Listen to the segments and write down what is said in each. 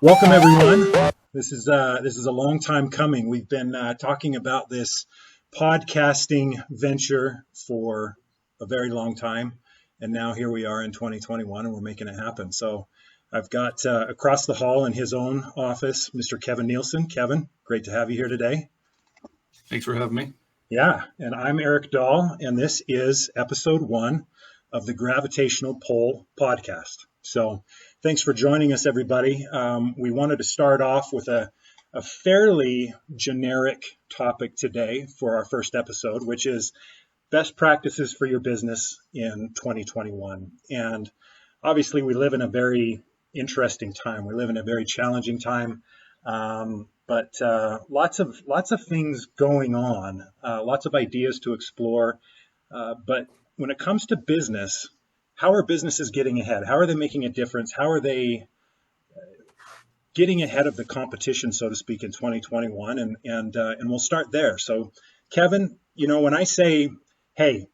Welcome, everyone. This is a long time coming. We've been talking about this podcasting venture for a very long time, and now here we are in 2021, and we're making it happen. So I've got across the hall in his own office, Mr. Kevin Neilson. Kevin, great to have you here today. Thanks for having me. Yeah, and I'm Eric Dahl, and this is episode 1 of the Gravitational Pull podcast. So thanks for joining us, everybody. We wanted to start off with a fairly generic topic today for our first episode, which is best practices for your business in 2021. And obviously, we live in a very interesting time. We live in a very challenging time, but lots of things going on, lots of ideas to explore. But when it comes to business, how are businesses getting ahead? How are they making a difference? How are they getting ahead of the competition, so to speak, in 2021? And we'll start there. So, Kevin, when I say, hey,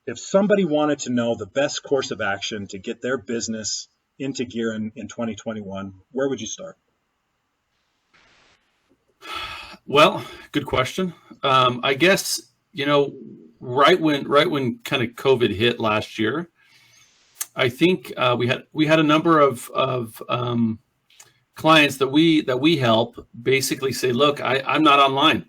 if somebody wanted to know the best course of action to get their business into gear in 2021, where would you start? Well, good question. I guess, right when kind of COVID hit last year, I think we had a number of clients that we help basically say, look, I'm not online.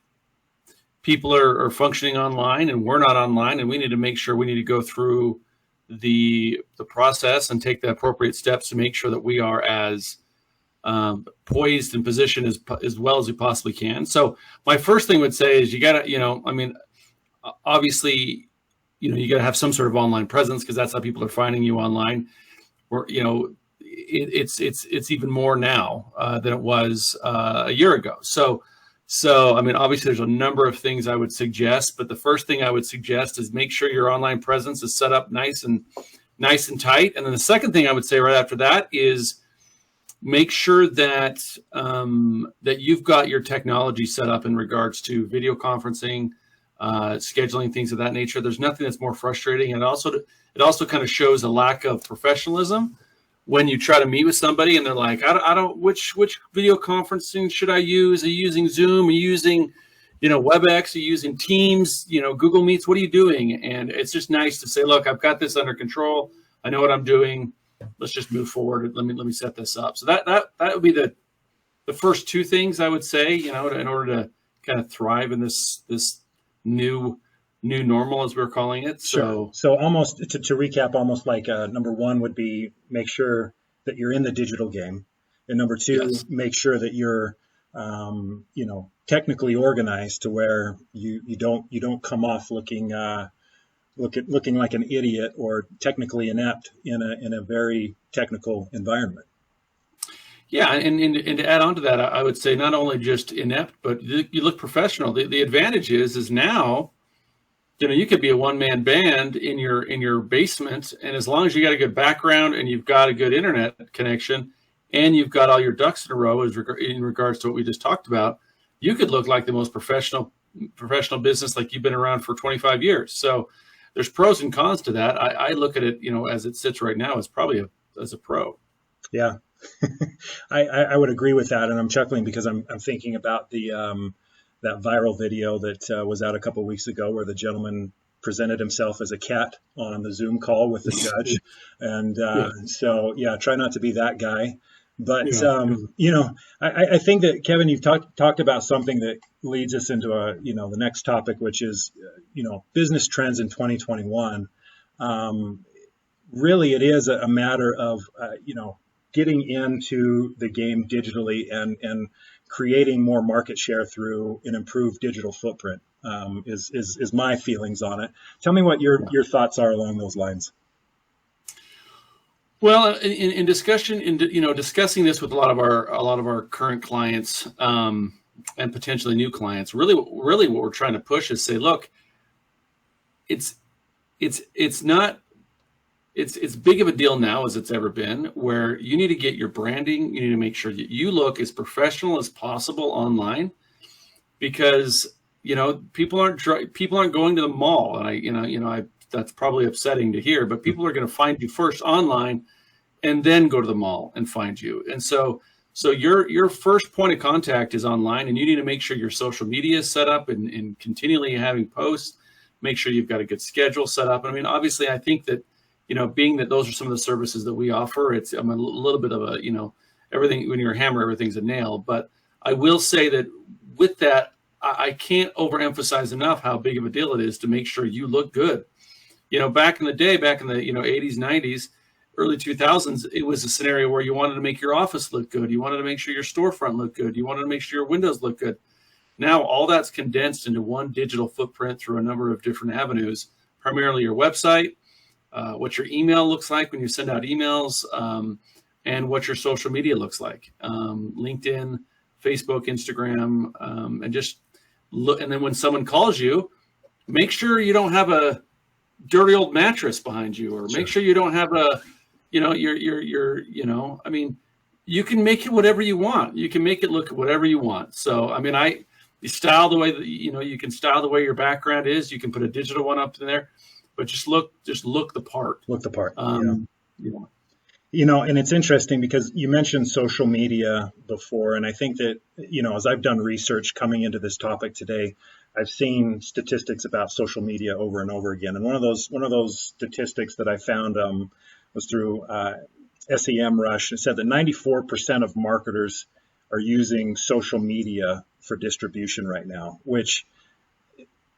People are functioning online and we're not online, and we need to make sure we need to go through the process and take the appropriate steps to make sure that we are as poised and positioned as well as we possibly can. So my first thing would say is you got to, obviously, you got to have some sort of online presence because that's how people are finding you online. Or, it's even more now than it was a year ago. So, obviously there's a number of things I would suggest, but the first thing I would suggest is make sure your online presence is set up nice and tight. And then the second thing I would say right after that is make sure that that you've got your technology set up in regards to video conferencing, scheduling, things of that nature. There's nothing that's more frustrating. And it also kind of shows a lack of professionalism when you try to meet with somebody and they're like, I don't, which video conferencing should I use? Are you using Zoom? Are you using, WebEx? Are you using Teams? Google Meets? What are you doing? And it's just nice to say, look, I've got this under control. I know what I'm doing. Let's just move forward. Let me set this up. So that would be the first two things I would say, in order to kind of thrive in this new normal, as we're calling it. So almost to recap, almost like number one would be make sure that you're in the digital game, and number two, yes, make sure that you're technically organized to where you don't come off looking like an idiot or technically inept in a very technical environment. Yeah, and to add on to that, I would say not only just inept, but you look professional. The advantage is now, you could be a one-man band in your basement, and as long as you got a good background and you've got a good internet connection and you've got all your ducks in a row in regards to what we just talked about, you could look like the most professional business, like you've been around for 25 years. So there's pros and cons to that. I look at it, as it sits right now, as probably as a pro. Yeah. I would agree with that, and I'm chuckling because I'm thinking about the that viral video that was out a couple of weeks ago where the gentleman presented himself as a cat on the Zoom call with the judge, and so try not to be that guy. But I think that, Kevin, you've talked about something that leads us into the next topic, which is business trends in 2021. Really, it is a matter of getting into the game digitally and creating more market share through an improved digital footprint is my feelings on it. Tell me what your thoughts are along those lines. Well, in discussion, discussing this with a lot of our current clients and potentially new clients, really what we're trying to push is say, look, it's big of a deal now as it's ever been, where you need to get your branding. You need to make sure that you look as professional as possible online, because people aren't going to the mall, and that's probably upsetting to hear, but people are going to find you first online, and then go to the mall and find you. And so your first point of contact is online, and you need to make sure your social media is set up and continually having posts. Make sure you've got a good schedule set up. I mean, obviously, I think that, being that those are some of the services that we offer, I'm a little bit of a, everything, when you're a hammer, everything's a nail. But I will say that with that, I can't overemphasize enough how big of a deal it is to make sure you look good. Back in the day, back in the 80s, 90s, early 2000s, it was a scenario where you wanted to make your office look good. You wanted to make sure your storefront looked good. You wanted to make sure your windows look good. Now, all that's condensed into one digital footprint through a number of different avenues, primarily your website, what your email looks like when you send out emails, and what your social media looks like, LinkedIn, Facebook, Instagram, and just look. And then when someone calls you, make sure you don't have a dirty old mattress behind you, or make sure you don't have a, I mean, you can make it whatever you want. You can make it look whatever you want. So, I mean, you style the way that, you can style the way your background is. You can put a digital one up in there, but just look the part. Look the part. And it's interesting because you mentioned social media before, and I think that, as I've done research coming into this topic today, I've seen statistics about social media over and over again. And one of those statistics that I found was through SEMrush. It said that 94% of marketers are using social media for distribution right now, which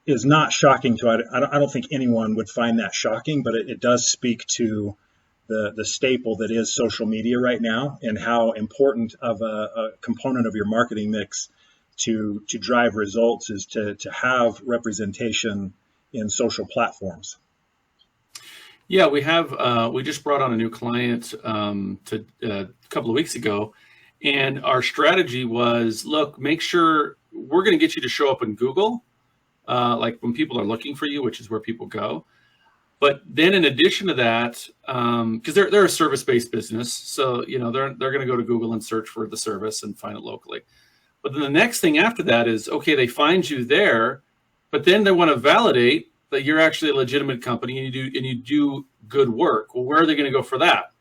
is not shocking I don't think anyone would find that shocking, but it does speak to the staple that is social media right now, and how important of a component of your marketing mix to drive results is to have representation in social platforms. Yeah, we just brought on a new client a couple of weeks ago, and our strategy was, look, make sure we're going to get you to show up in Google, like when people are looking for you, which is where people go. But then in addition to that, because they're a service-based business, so they're going to go to Google and search for the service and find it locally. But then the next thing after that is, okay, they find you there, but then they want to validate that you're actually a legitimate company and you do good work. Well, where are they going to go for that?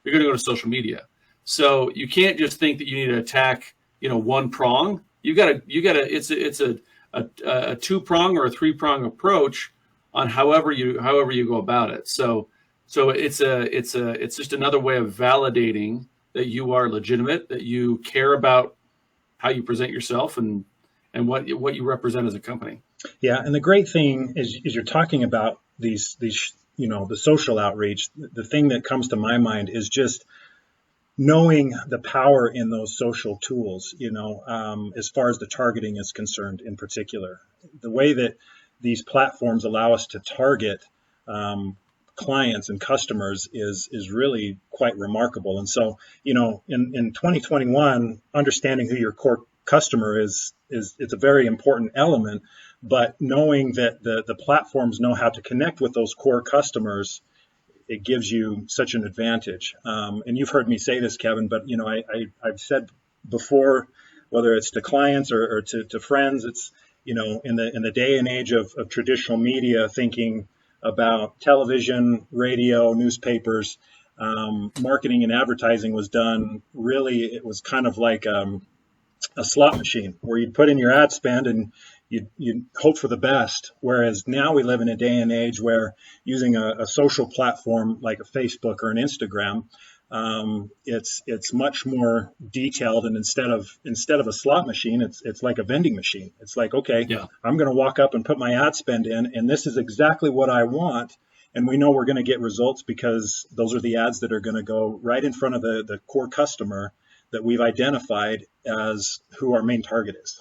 You're going to go to social media. So you can't just think that you need to attack, one prong. You got to. It's a two-prong or a three-prong approach on however you go about it. So it's just another way of validating that you are legitimate, that you care about how you present yourself and what you represent as a company. Yeah, and the great thing is you're talking about these the social outreach. The thing that comes to my mind is just knowing the power in those social tools. As far as the targeting is concerned, in particular, the way that these platforms allow us to target clients and customers is really quite remarkable. And so, in 2021, understanding who your core customer is it's a very important element, but knowing that the platforms know how to connect with those core customers, it gives you such an advantage. And you've heard me say this, Kevin, but I've said before, whether it's to clients or to friends, it's in the day and age of traditional media, thinking about television, radio, newspapers, marketing and advertising was done. Really, it was kind of like a slot machine where you'd put in your ad spend and you'd hope for the best. Whereas now we live in a day and age where using a social platform like a Facebook or an Instagram, it's much more detailed. And instead of a slot machine, it's like a vending machine. It's like, okay, yeah, I'm going to walk up and put my ad spend in, and this is exactly what I want. And we know we're going to get results because those are the ads that are going to go right in front of the core customer that we've identified as who our main target is.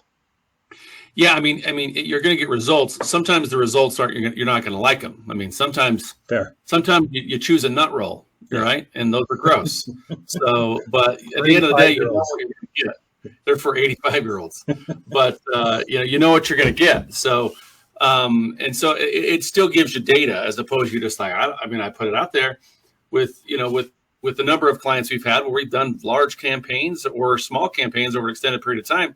Yeah, I mean, you're going to get results. Sometimes the results you're not going to like them. I mean, sometimes you choose a nut roll, right? And those are gross. So, but at the end of the day, they're for 85-year-olds. But you know what you're going to get. So, and so it still gives you data as opposed to just like I put it out there with the number of clients we've had where we've done large campaigns or small campaigns over an extended period of time.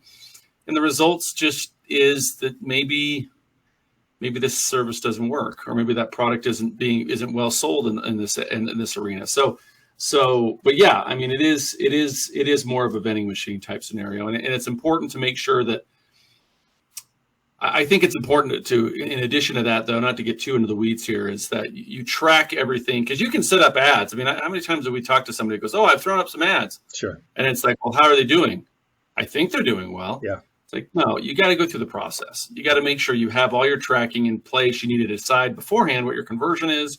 And the results just is that maybe this service doesn't work, or maybe that product isn't well sold in this arena. So So, but yeah, I mean, it is more of a vending machine type scenario, and it's important to make sure that. I think it's important to, in addition to that, though, not to get too into the weeds here, is that you track everything, because you can set up ads. I mean, how many times have we talked to somebody who goes, "Oh, I've thrown up some ads," Sure, and it's like, "Well, how are they doing?" I think they're doing well. yeah, It's like, no, you got to go through the process. You got to make sure you have all your tracking in place. You need to decide beforehand what your conversion is.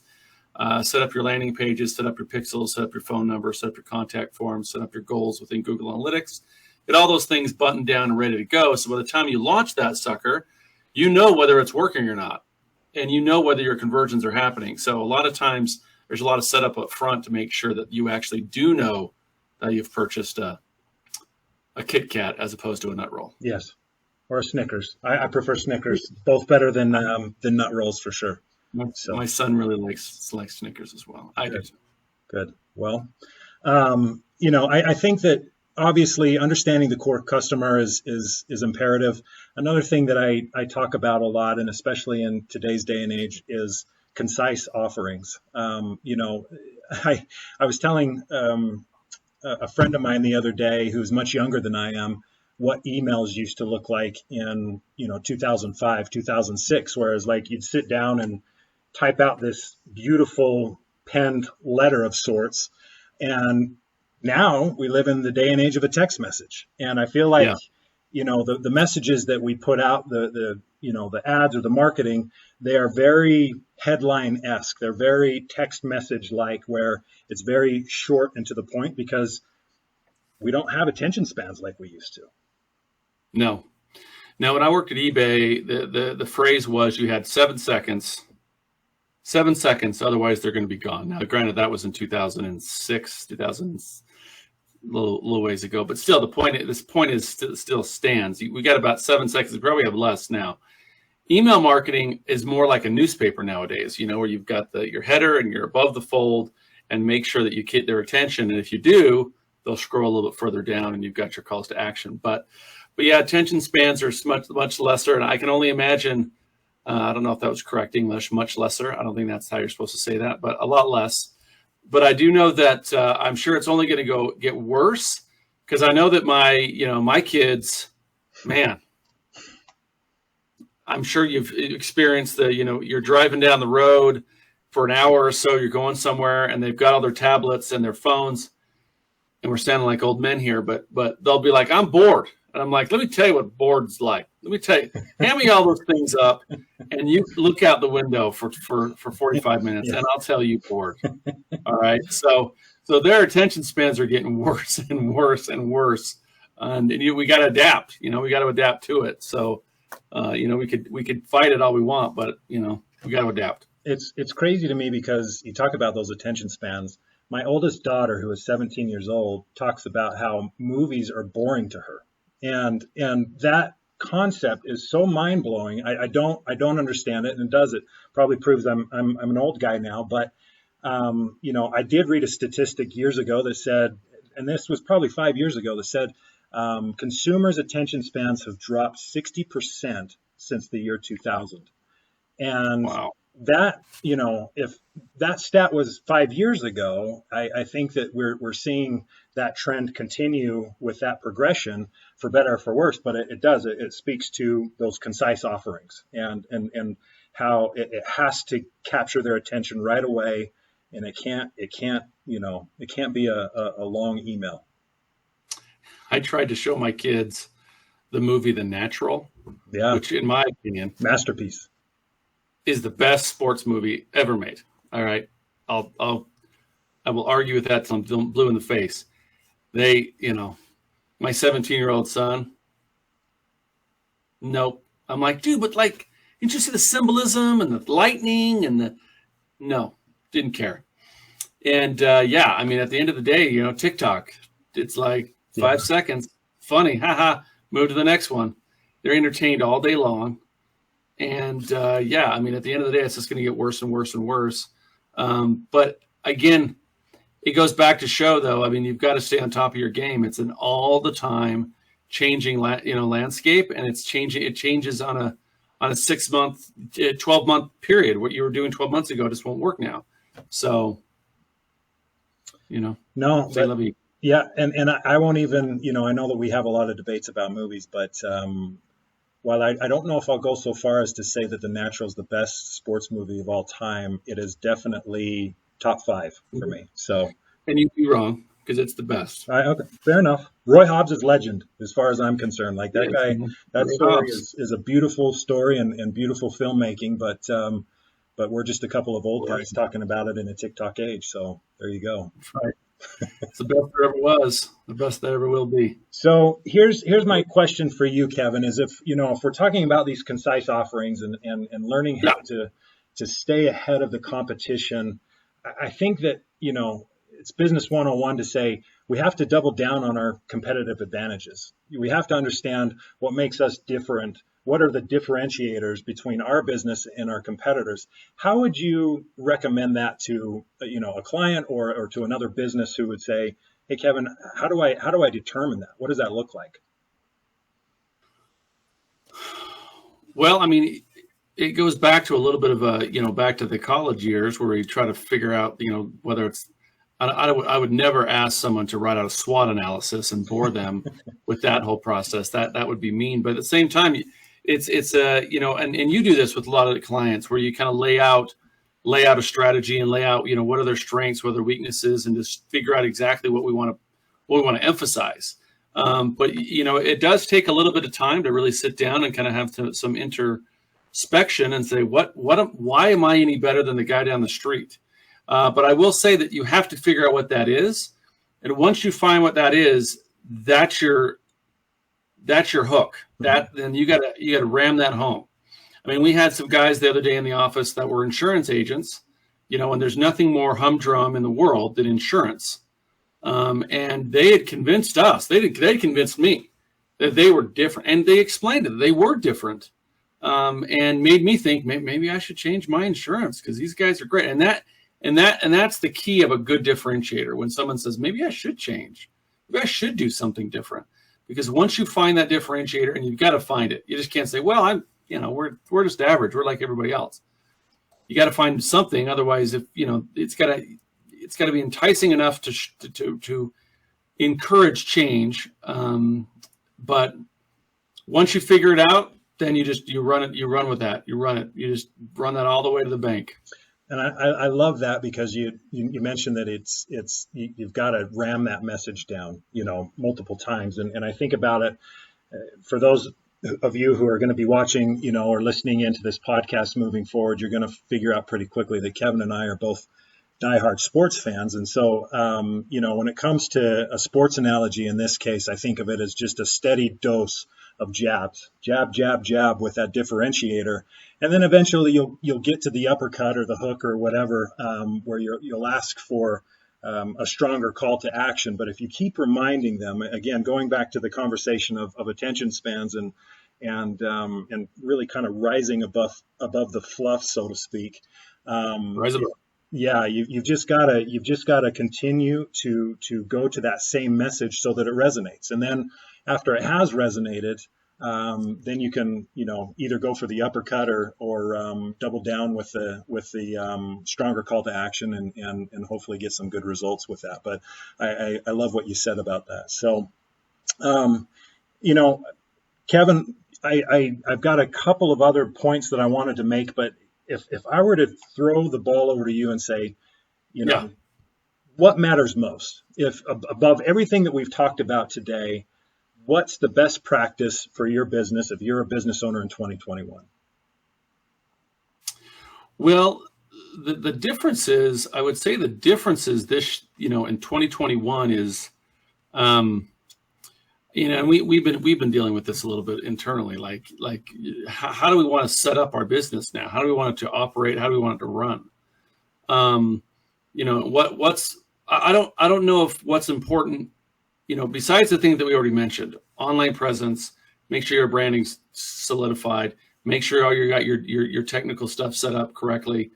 Set up your landing pages, set up your pixels, set up your phone number, set up your contact forms, set up your goals within Google Analytics. Get all those things buttoned down and ready to go. So by the time you launch that sucker, you know whether it's working or not, and you know whether your conversions are happening. So a lot of times there's a lot of setup up front to make sure that you actually do know that you've purchased a Kit Kat as opposed to a nut roll. yes, or a Snickers. I prefer Snickers, both better than nut rolls for sure. My son really likes Snickers as well. I do too. Good. Well, I think that obviously understanding the core customer is imperative. Another thing that I talk about a lot, and especially in today's day and age, is concise offerings. I was telling a friend of mine the other day who's much younger than I am what emails used to look like in 2005, 2006, whereas like you'd sit down and type out this beautiful penned letter of sorts, and now we live in the day and age of a text message. And I feel like, the messages that we put out, the ads or the marketing, they are very headline-esque. They're very text message-like, where it's very short and to the point, because we don't have attention spans like we used to. No. Now, when I worked at eBay, the phrase was you had 7 seconds. 7 seconds, otherwise they're going to be gone. Now, granted, that was in 2006, 2000, little ways ago, but still, this point is still stands. We got about 7 seconds. We probably have less now. Email marketing is more like a newspaper nowadays, where you've got your header and you're above the fold, and make sure that you get their attention. And if you do, they'll scroll a little bit further down, and you've got your calls to action. But yeah, attention spans are much lesser, and I can only imagine. I don't know if that was correct English, much lesser. I don't think that's how you're supposed to say that, but a lot less. But I do know that I'm sure it's only going to get worse, because I know that my kids, man, I'm sure you've experienced you're driving down the road for an hour or so, you're going somewhere, and they've got all their tablets and their phones, and we're sounding like old men here, but they'll be like, "I'm bored." And I'm like, "Let me tell you what bored's like. Let me tell you, hand me all those things up, and you look out the window for 45 minutes, and I'll tell you bored." All right. So their attention spans are getting worse and worse and worse. And we got to adapt, we got to adapt to it. So, we could fight it all we want, but, we got to adapt. It's crazy to me, because you talk about those attention spans. My oldest daughter, who is 17 years old, talks about how movies are boring to her. And that concept is so mind blowing. I don't understand it, and it probably proves I'm an old guy now. But I did read a statistic years ago that said, and this was probably 5 years ago, that said consumers' attention spans have dropped 60% since the year 2000. And wow. That, if that stat was 5 years ago, I think that we're seeing that trend continue with that progression, for better or for worse. But it speaks to those concise offerings, and how it has to capture their attention right away, and it can't be a long email. I tried to show my kids the movie The Natural, which, in my opinion, masterpiece, is the best sports movie ever made. All right. I will argue with that till I'm blue in the face. My 17-year-old son, nope. I'm like, dude, but didn't you see the symbolism and the lightning and no, didn't care. And at the end of the day, TikTok, it's like 5 seconds, funny, haha, move to the next one. They're entertained all day long. And at the end of the day, it's just going to get worse and worse and worse. But again, it goes back to show, though, you've got to stay on top of your game. It's an all the time changing, landscape, and it's changing. It changes on a 6 month, 12-month period. What you were doing 12 months ago just won't work now. So, No, Say but la vie. yeah, and I won't even, I know that we have a lot of debates about movies, but while I don't know if I'll go so far as to say that The Natural is the best sports movie of all time, it is definitely top five for me. So, And you'd be wrong because it's the best. okay, fair enough. Roy Hobbs is legend as far as I'm concerned. Like that It is, guy, man. that Ray story Hobbs. is a beautiful story and beautiful filmmaking, but we're just a couple of old Right. guys talking about it in a TikTok age. So there you go. That's right. It's the best there ever was, the best there ever will be. So here's my question for you, Kevin, is if we're talking about these concise offerings and learning Yeah. how to stay ahead of the competition, I think that, it's business 101 to say we have to double down on our competitive advantages. We have to understand what makes us different. What are the differentiators between our business and our competitors? How would you recommend that to, a client or to another business who would say, hey, Kevin, how do I determine that? What does that look like? Well, I mean, it goes back to a little bit of back to the college years where we try to figure out, whether it's, I would never ask someone to write out a SWOT analysis and bore them with that whole process. That would be mean. But at the same time, it's and you do this with a lot of the clients where you kind of lay out a strategy and lay out, what are their strengths, what are their weaknesses, and just figure out exactly what we want to emphasize. But it does take a little bit of time to really sit down and kind of have some introspection and say, why am I any better than the guy down the street? But I will say that you have to figure out what that is, and once you find what that is, that's your hook. Then you got to ram that home. I mean, we had some guys the other day in the office that were insurance agents, and there's nothing more humdrum in the world than insurance. And they had convinced us, they convinced me that they were different, and they explained it. They were different, and made me think maybe I should change my insurance because these guys are great. And that's the key of a good differentiator. When someone says, maybe I should change, maybe I should do something different, because once you find that differentiator, and you've got to find it, you just can't say, well, we're just average. We're like everybody else. You got to find something. Otherwise, if it's got to be enticing enough to encourage change. But once you figure it out, then you run with that. You just run that all the way to the bank. And I love that because you mentioned that you've got to ram that message down, multiple times. And I think about it for those of you who are going to be watching, or listening into this podcast moving forward, you're going to figure out pretty quickly that Kevin and I are both diehard sports fans. And so, when it comes to a sports analogy in this case, I think of it as just a steady dose of jabs, jab, jab, jab with that differentiator. And then eventually you'll get to the uppercut or the hook or whatever, where you'll ask for a stronger call to action. But if you keep reminding them, again, going back to the conversation of attention spans and really kind of rising above the fluff, so to speak. Rise above. Yeah, you've just gotta continue to go to that same message so that it resonates. And then after it has resonated, then you can either go for the uppercut or double down with the stronger call to action and hopefully get some good results with that. But I love what you said about that. So, Kevin, I've got a couple of other points that I wanted to make, but if I were to throw the ball over to you and say, what matters most? If above everything that we've talked about today, what's the best practice for your business if you're a business owner in 2021? Well, the difference is, I would say the difference is this, in 2021 is, and we've been dealing with this a little bit internally, like how do we want to set up our business now? How do we want it to operate? How do we want it to run? I don't know if what's important, besides the things that we already mentioned, online presence, make sure your branding's solidified, make sure you got your technical stuff set up correctly,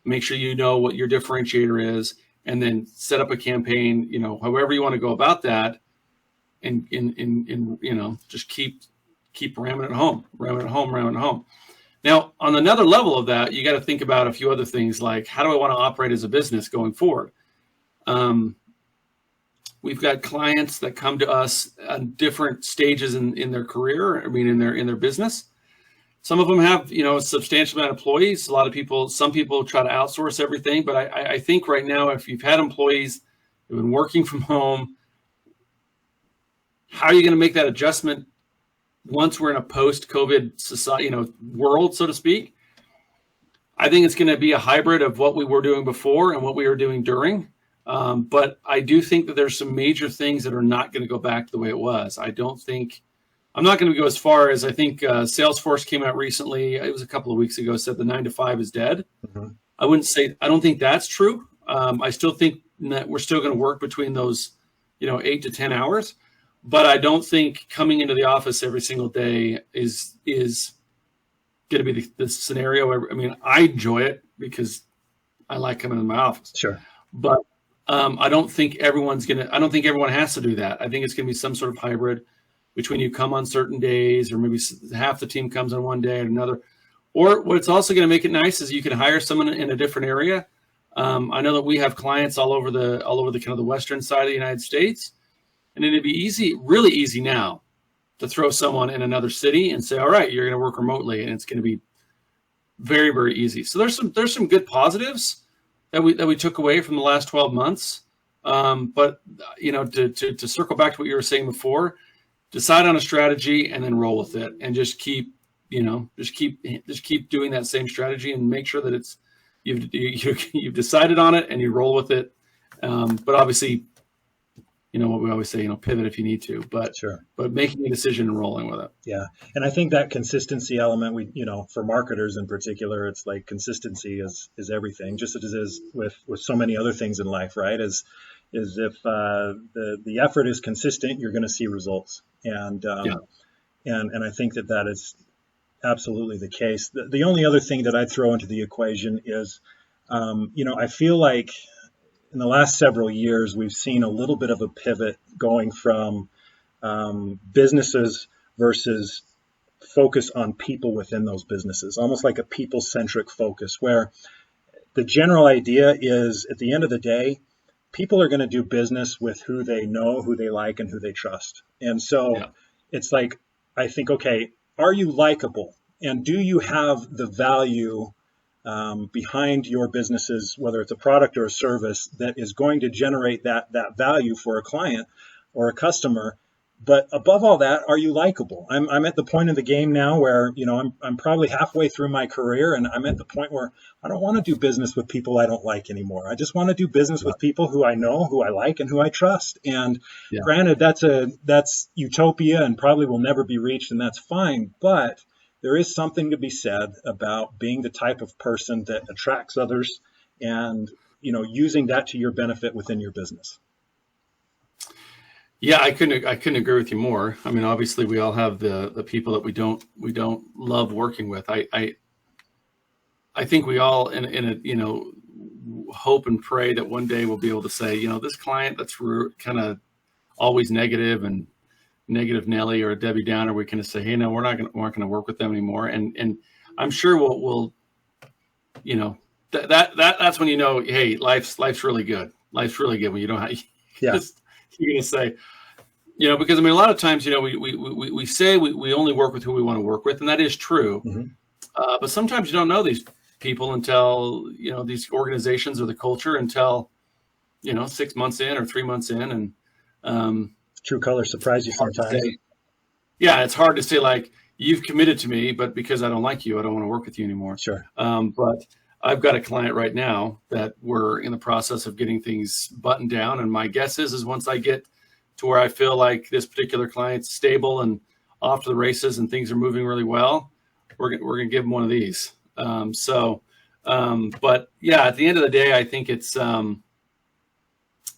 make sure you know what your differentiator is, and then set up a campaign, however you want to go about that. And just keep ramming it home. Now, on another level of that, you got to think about a few other things, like how do I want to operate as a business going forward? We've got clients that come to us at different stages in their career. I mean, in their business. Some of them have, a substantial amount of employees. Some people try to outsource everything. But I think right now, if you've had employees who've been working from home, how are you going to make that adjustment once we're in a post-COVID society, world, so to speak? I think it's going to be a hybrid of what we were doing before and what we were doing during. But I do think that there's some major things that are not going to go back to the way it was. I'm not going to go as far as I think Salesforce came out recently. It was a couple of weeks ago, said the 9 to 5 is dead. Mm-hmm. I don't think that's true. I still think that we're still going to work between those, 8 to 10 hours. But I don't think coming into the office every single day is going to be the scenario. I mean, I enjoy it because I like coming into my office. Sure. But I don't think everyone has to do that. I think it's going to be some sort of hybrid between you come on certain days, or maybe half the team comes on one day and another. Or what's also going to make it nice is you can hire someone in a different area. I know that we have clients all over the kind of the western side of the United States, and it'd be really easy now to throw someone in another city and say, all right, you're going to work remotely, and it's going to be very, very easy. So there's some good positives that we took away from the last 12 months. But to circle back to what you were saying before, decide on a strategy and then roll with it, and just keep doing that same strategy, and make sure that you've decided on it and you roll with it. But obviously, what we always say, pivot if you need to, but sure. But making a decision and rolling with it. Yeah. And I think that consistency element, for marketers in particular, it's like consistency is everything, just as it is with so many other things in life, right? Is if the effort is consistent, you're going to see results. And I think that is absolutely the case. The only other thing that I'd throw into the equation is, I feel like in the last several years, we've seen a little bit of a pivot going from businesses versus focus on people within those businesses, almost like a people-centric focus, where the general idea is, at the end of the day, people are going to do business with who they know, who they like, and who they trust. And so It's like, I think, okay, are you likable? And do you have the value behind your businesses, whether it's a product or a service, that is going to generate that value for a client or a customer? But above all that, are you likable? I'm at the point in the game now where, I'm probably halfway through my career, and I'm at the point where I don't want to do business with people I don't like anymore. I just want to do business with people who I know, who I like, and who I trust. And Granted, that's utopia and probably will never be reached, and that's fine. But there is something to be said about being the type of person that attracts others, and using that to your benefit within your business. Yeah, I couldn't agree with you more. I mean, obviously, we all have the people that we don't love working with. I think we all in a hope and pray that one day we'll be able to say, this client that's kind of always negative and negative Nelly or a Debbie Downer, we can say, hey, no, we're not going to work with them anymore. And I'm sure we'll that's when hey, life's really good. Life's really good when you don't have you're going to say, because I mean, a lot of times, we say we only work with who we want to work with, and that is true. Mm-hmm. But sometimes you don't know these people until, these organizations or the culture until, 6 months in or 3 months in. And true colors surprise you sometimes. It's hard to say, like, you've committed to me, but because I don't like you, I don't want to work with you anymore. Sure. But I've got a client right now that we're in the process of getting things buttoned down. And my guess is once I get to where I feel like this particular client's stable and off to the races and things are moving really well, we're going to give them one of these. But at the end of the day, I think it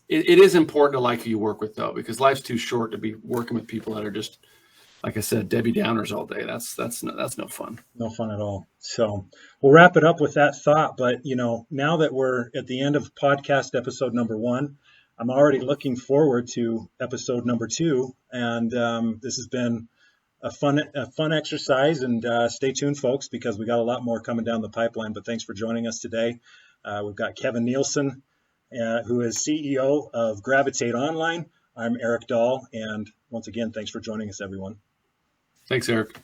is important to like who you work with, though, because life's too short to be working with people that are just, like I said, Debbie Downers all day. That's no fun. No fun at all. So we'll wrap it up with that thought. But, now that we're at the end of podcast episode number 1, I'm already looking forward to episode number 2. And this has been a fun exercise. And stay tuned, folks, because we got a lot more coming down the pipeline. But thanks for joining us today. We've got Kevin Neilson, who is CEO of Gravitate Online. I'm Eric Dahl, and once again, thanks for joining us, everyone. Thanks, Eric.